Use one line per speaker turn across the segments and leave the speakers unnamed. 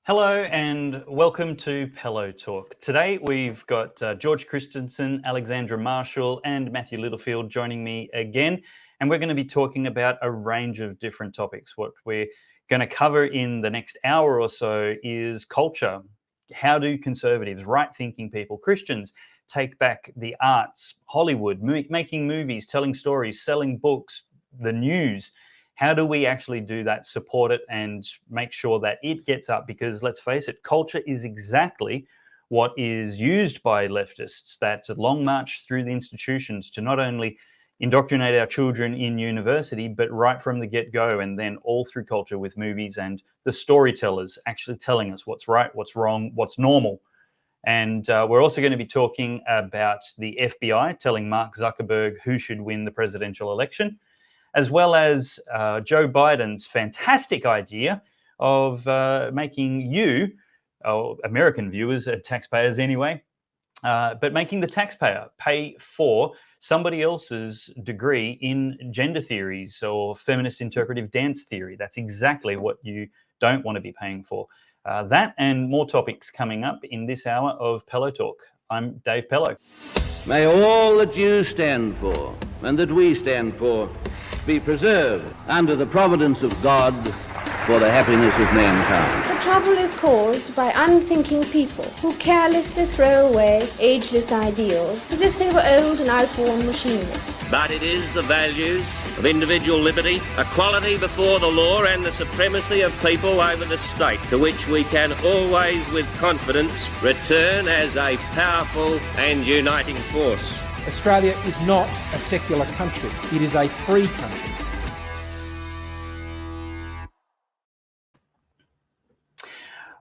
Hello and welcome to Pellowe Talk. Today we've got George Christensen, Alexandra Marshall and Matthew Littlefield joining me again, and we're going to be talking about a range of different topics. What we're going to cover in the next hour or so is culture. How do conservatives, right-thinking people, Christians take back the arts, Hollywood, making movies, telling stories, selling books, the news? How do we actually do that, support it, and make sure that it gets up? Because let's face it, culture is exactly what is used by leftists, that long march through the institutions to not only indoctrinate our children in university, but right from the get-go, and then all through culture with movies and the storytellers actually telling us what's right, what's wrong, what's normal. And we're also going to be talking about the FBI telling Mark Zuckerberg who should win the presidential election, as well as Joe Biden's fantastic idea of making you, American viewers, taxpayers anyway, but making the taxpayer pay for somebody else's degree in gender theories or feminist interpretive dance theory. That's exactly what you don't want to be paying for. That and more topics coming up in this hour of Pellowe Talk. I'm Dave Pellowe.
May all that you stand for and that we stand for be preserved under the providence of God for the happiness of mankind.
The trouble is caused by unthinking people who carelessly throw away ageless ideals as if they were old and outworn machinery.
But it is the values of individual liberty, equality before the law and the supremacy of people over the state to which we can always with confidence return as a powerful and uniting force.
Australia is not a secular country. It is a free country.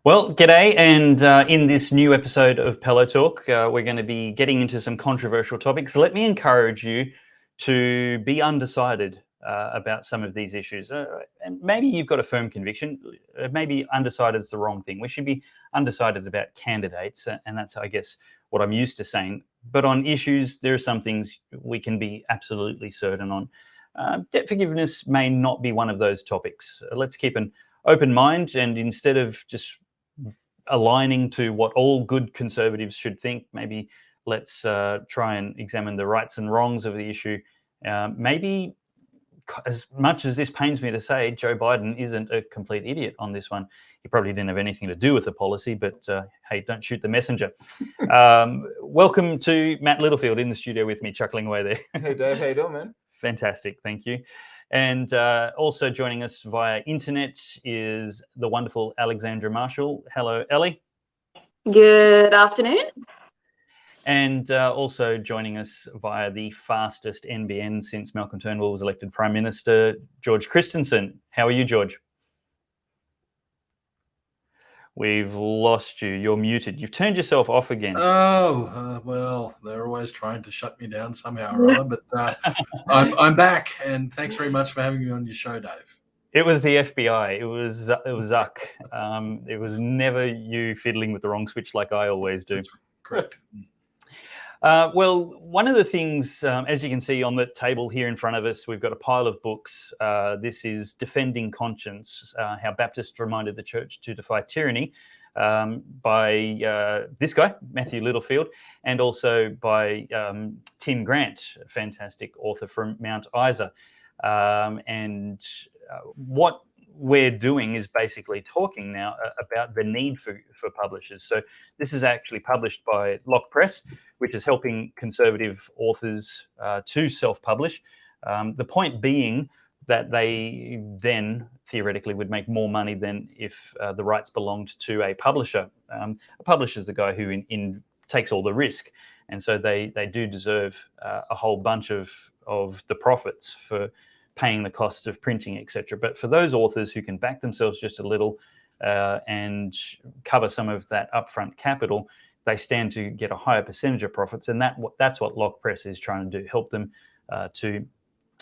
Well, g'day, and in this new episode of Pellowe Talk, we're going to be getting into some controversial topics. Let me encourage you to be undecided about some of these issues. And maybe you've got a firm conviction. Maybe undecided is the wrong thing. We should be undecided about candidates, and that's, I guess, what I'm used to saying. But on issues, there are some things we can be absolutely certain on. Debt forgiveness may not be one of those topics. Let's keep an open mind, and instead of just aligning to what all good conservatives should think, maybe let's try and examine the rights and wrongs of the issue. Maybe, as much as this pains me to say, Joe Biden isn't a complete idiot on this one. He probably didn't have anything to do with the policy, but hey, don't shoot the messenger. Welcome to Matt Littlefield in the studio with me, chuckling away there.
Hey Dave, how you doing, man?
Fantastic, thank you. And also joining us via internet is the wonderful Alexandra Marshall. Hello, Ellie.
Good afternoon.
And also joining us via the fastest NBN since Malcolm Turnbull was elected Prime Minister, George Christensen. How are you, George? We've lost you. You're muted. You've turned yourself off again.
Well, they're always trying to shut me down somehow or other, but I'm back, and thanks very much for having me on your show, Dave.
It was the FBI. It was Zuck. It was never you fiddling with the wrong switch like I always do.
That's correct.
Well, one of the things, as you can see on the table here in front of us, we've got a pile of books. This is Defending Conscience, How Baptists Reminded the Church to Defy Tyranny, by this guy, Matthew Littlefield, and also by Tim Grant, a fantastic author from Mount Isa. What we're doing is basically talking now about the need for publishers. So this is actually published by Lock Press, which is helping conservative authors to self-publish. The point being that they then theoretically would make more money than if the rights belonged to a publisher. A publisher is the guy who takes all the risk. And so they do deserve a whole bunch of the profits for paying the costs of printing, etc. But for those authors who can back themselves just a little and cover some of that upfront capital, they stand to get a higher percentage of profits. And that's what Lock Press is trying to do, help them to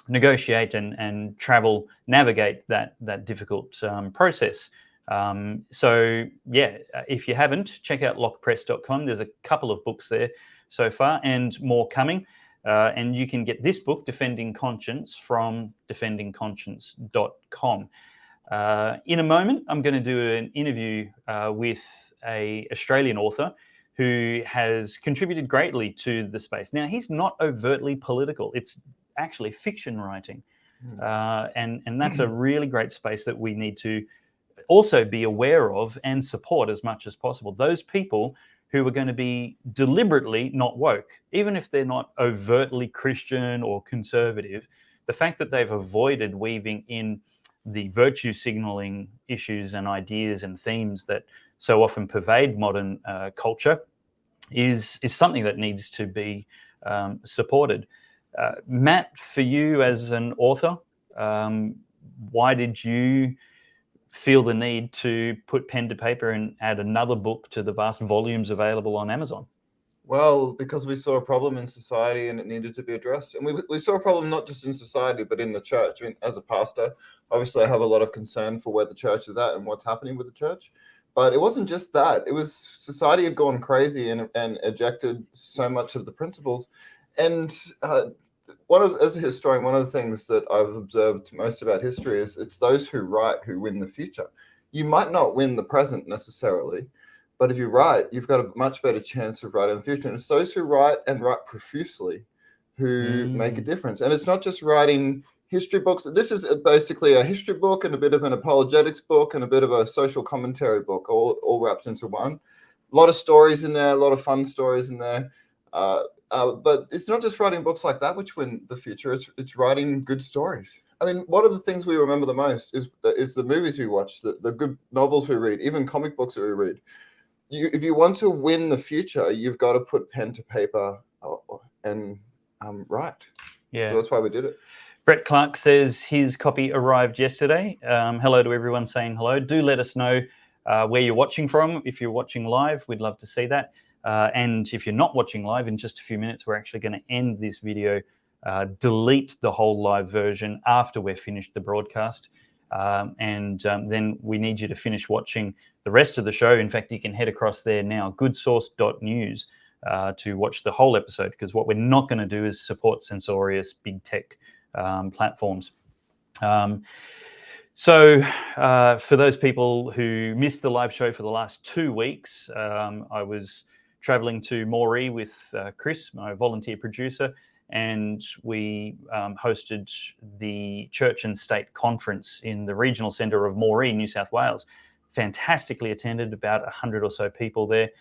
negotiate and navigate that difficult process. So yeah, if you haven't, check out lockpress.com. There's a couple of books there so far and more coming. And you can get this book, Defending Conscience, from defendingconscience.com. In a moment, I'm going to do an interview with an Australian author who has contributed greatly to the space. Now, he's not overtly political. It's actually fiction writing. And that's a really great space that we need to also be aware of and support as much as possible. Those people who are going to be deliberately not woke, even if they're not overtly Christian or conservative, the fact that they've avoided weaving in the virtue signaling issues and ideas and themes that so often pervade modern culture is something that needs to be supported. Matt, for you as an author, why did you feel the need to put pen to paper and add another book to the vast volumes available on Amazon?
Well, because we saw a problem in society and it needed to be addressed. And we saw a problem not just in society, but in the church. I mean, as a pastor, obviously I have a lot of concern for where the church is at and what's happening with the church. But it wasn't just that. It was society had gone crazy and ejected so much of the principles. And as a historian, one of the things that I've observed most about history is it's those who write who win the future. You might not win the present necessarily, but if you write, you've got a much better chance of writing in the future. And it's those who write and write profusely who make a difference. And it's not just writing history books. This is basically a history book and a bit of an apologetics book and a bit of a social commentary book, all wrapped into one. A lot of stories in there, a lot of fun stories in there. But it's not just writing books like that which win the future. It's writing good stories. I mean, one of the things we remember the most is the movies we watch, the good novels we read, even comic books that we read. If you want to win the future, you've got to put pen to paper and write. Yeah. So that's why we did it.
Brett Clark says his copy arrived yesterday. Hello to everyone saying hello. Do let us know where you're watching from. If you're watching live, we'd love to see that. And if you're not watching live, in just a few minutes, we're actually going to end this video, delete the whole live version after we're finished the broadcast. And then we need you to finish watching the rest of the show. In fact, you can head across there now, goodsource.news, to watch the whole episode, because what we're not going to do is support censorious big tech platforms. So for those people who missed the live show for the last 2 weeks, I was traveling to Moree with Chris, my volunteer producer, and we hosted the Church and State Conference in the regional centre of Moree, New South Wales. Fantastically attended, about 100 or so people there.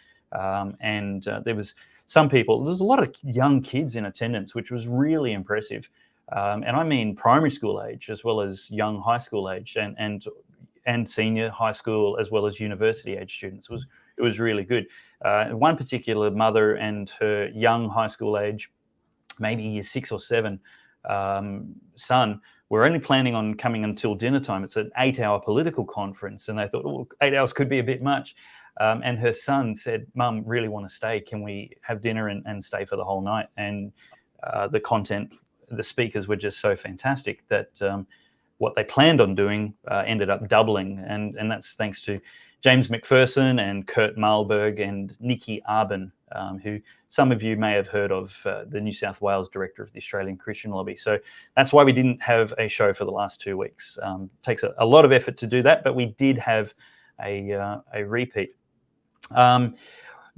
And there was some people, there's a lot of young kids in attendance, which was really impressive. And I mean primary school age as well as young high school age and senior high school as well as university age students. It was really good. One particular mother and her young high school age, maybe year 6 or 7 son, were only planning on coming until dinner time. It's an 8-hour political conference, and they thought, oh, 8 hours could be a bit much. And her son said, Mum, really want to stay. Can we have dinner and stay for the whole night? And the content, the speakers were just so fantastic that what they planned on doing ended up doubling. And that's thanks to James McPherson and Kurt Malberg and Nikki Arbin, who some of you may have heard of, the New South Wales director of the Australian Christian Lobby. So that's why we didn't have a show for the last 2 weeks. Takes a lot of effort to do that, but we did have a repeat.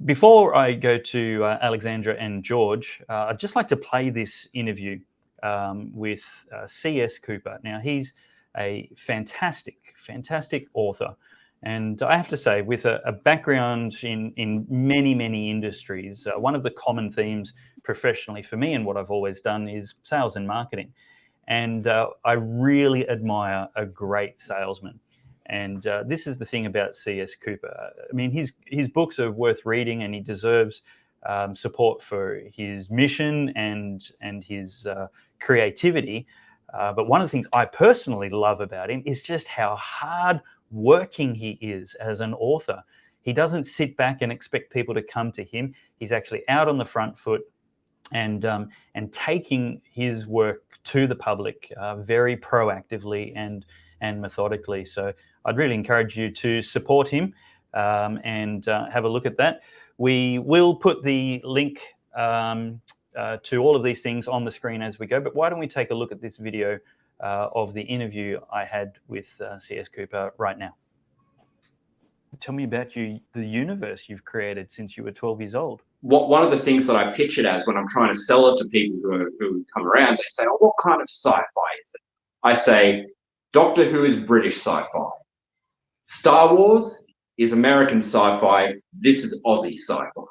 Before I go to Alexandra and George, I'd just like to play this interview with C.S. Cooper. Now, he's a fantastic author. And I have to say, with a background in many, many industries, one of the common themes professionally for me and what I've always done is sales and marketing. And I really admire a great salesman. And this is the thing about C.S. Cooper. I mean, his books are worth reading, and he deserves support for his mission and his creativity. But one of the things I personally love about him is just how hard working he is as an author. He doesn't sit back and expect people to come to him. He's actually out on the front foot and taking his work to the public very proactively and methodically. So I'd really encourage you to support him and have a look at that. We will put the link to all of these things on the screen as we go, but why don't we take a look at this video of the interview I had with C.S. Cooper right now. Tell me about the universe you've created since you were 12 years old.
One of the things that I pitch it as when I'm trying to sell it to people who come around, they say, oh, what kind of sci-fi is it? I say, Doctor Who is British sci-fi. Star Wars is American sci-fi. This is Aussie sci-fi.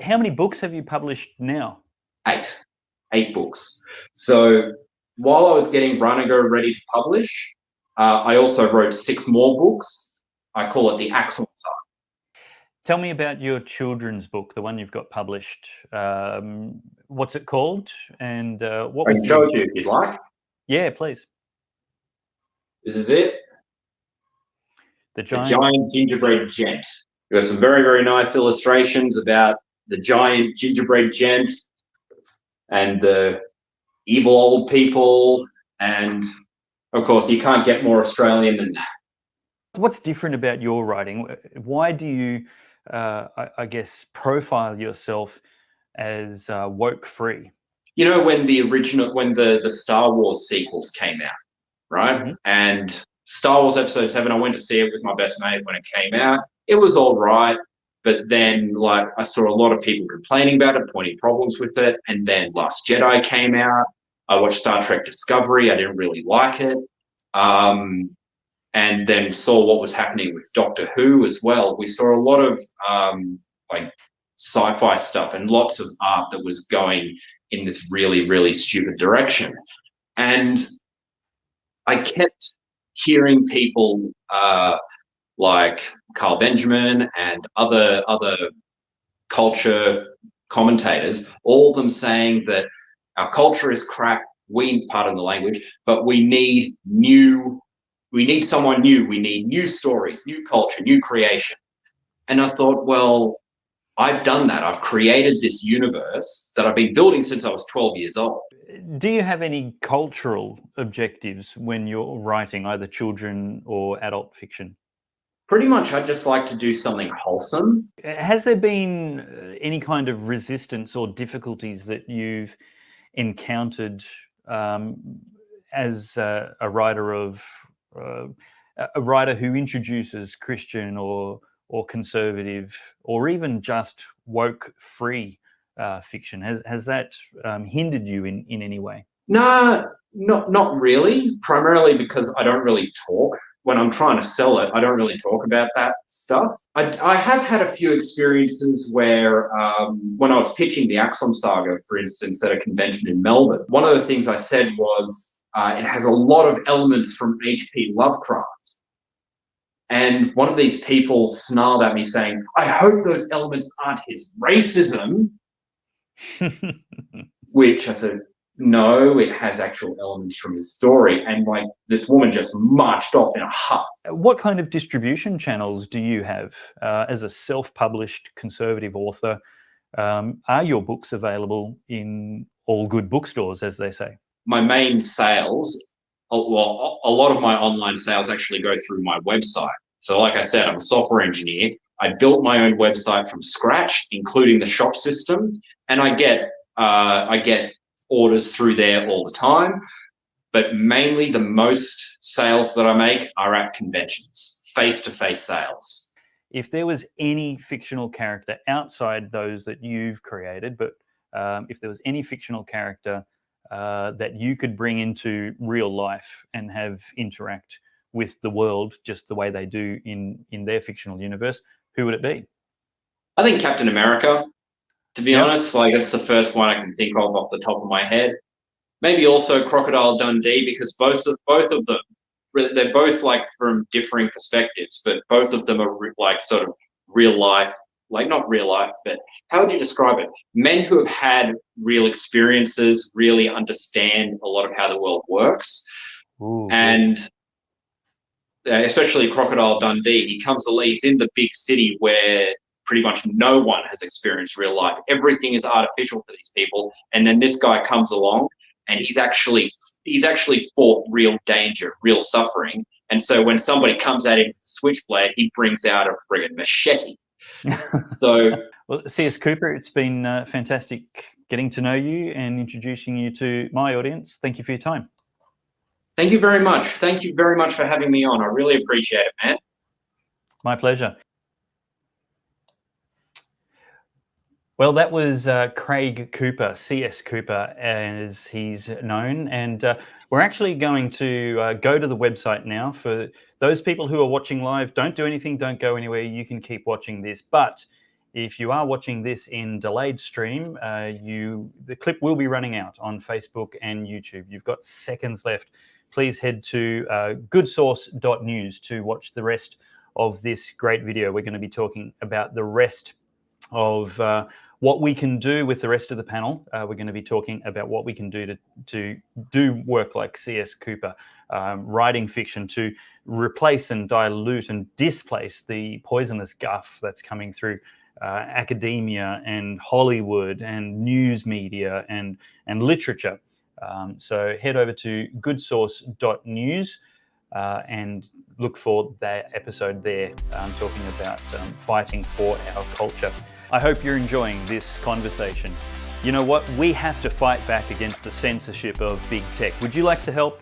How many books have you published now?
8 books. So while I was getting Runniger ready to publish, I also wrote 6 more books. I call it the Axel Saga.
Tell me about your children's book, the one you've got published. What's it called? And what
I
was
can show it to you if you'd like.
Yeah, please.
This is it.
The
giant gingerbread gent. There are some very, very nice illustrations about the giant gingerbread gent and the evil old people. And of course, you can't get more Australian than that.
What's different about your writing? Why do you, I guess, profile yourself as woke free?
You know, when the Star Wars sequels came out, right? Mm-hmm. And Star Wars Episode 7, I went to see it with my best mate when it came out. It was all right, but then like I saw a lot of people complaining about it, pointing problems with it. And then Last Jedi came out. I watched Star Trek Discovery. I didn't really like it. And then saw what was happening with Doctor Who as well. We saw a lot of like sci-fi stuff and lots of art that was going in this really, really stupid direction. And I kept hearing people like Carl Benjamin and other culture commentators, all of them saying that our culture is crap, pardon the language, but we need someone new. We need new stories, new culture, new creation. And I thought, well, I've done that. I've created this universe that I've been building since I was 12 years old.
Do you have any cultural objectives when you're writing either children or adult fiction?
Pretty much, I just like to do something wholesome.
Has there been any kind of resistance or difficulties that you've encountered as a writer of a writer who introduces Christian or conservative or even just woke free fiction? Has that hindered you in any way?
No, not really. Primarily because I don't really talk. When I'm trying to sell it, I don't really talk about that stuff. I have had a few experiences where when I was pitching the Axel Saga, for instance, at a convention in Melbourne, one of the things I said was it has a lot of elements from H.P. Lovecraft. And one of these people snarled at me saying, I hope those elements aren't his racism. Which I said, no, it has actual elements from his story. And like this woman just marched off in a huff.
What kind of distribution channels do you have as a self-published conservative author? Are your books available in all good bookstores, as they say?
My main sales, well, a lot of my online sales actually go through my website. So like I said, I'm a software engineer. I built my own website from scratch, including the shop system, and I get orders through there all the time. But mainly the most sales that I make are at conventions, face-to-face sales.
If there was any fictional character outside those that you've created, but if there was any fictional character that you could bring into real life and have interact with the world just the way they do in their fictional universe, who would it be?
I think Captain America, to be honest. Like, it's the first one I can think of off the top of my head. Maybe also Crocodile Dundee, because both of them, they're both like from differing perspectives, but both of them are like sort of real life, like not real life, but how would you describe it? Men who have had real experiences, really understand a lot of how the world works.
Ooh,
and especially Crocodile Dundee, he's in the big city where pretty much no one has experienced real life. Everything is artificial for these people. And then this guy comes along and he's actually fought real danger, real suffering. And so when somebody comes at him with a switchblade, he brings out a friggin' machete. So,
well, C.S. Cooper, it's been fantastic getting to know you and introducing you to my audience. Thank you for your time.
Thank you very much. Thank you very much for having me on. I really appreciate it, man.
My pleasure. Well, that was Craig Cooper, C.S. Cooper, as he's known. And we're actually going to go to the website now. For those people who are watching live, don't do anything, don't go anywhere. You can keep watching this. But if you are watching this in delayed stream, the clip will be running out on Facebook and YouTube. You've got seconds left. Please head to goodsource.news to watch the rest of this great video. We're going to be talking about the rest of what we can do with the rest of the panel. We're going to be talking about what we can do to do work like C.S. Cooper, writing fiction to replace and dilute and displace the poisonous guff that's coming through academia and Hollywood and news media and literature. So head over to goodsource.news and look for that episode there, talking about fighting for our culture. I hope you're enjoying this conversation. You know what? We have to fight back against the censorship of big tech. Would you like to help?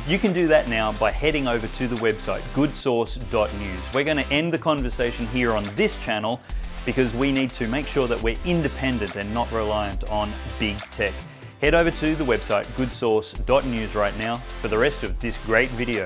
You can do that now by heading over to the website, goodsource.news. We're going to end the conversation here on this channel because we need to make sure that we're independent and not reliant on big tech. Head over to the website, goodsource.news right now for the rest of this great video.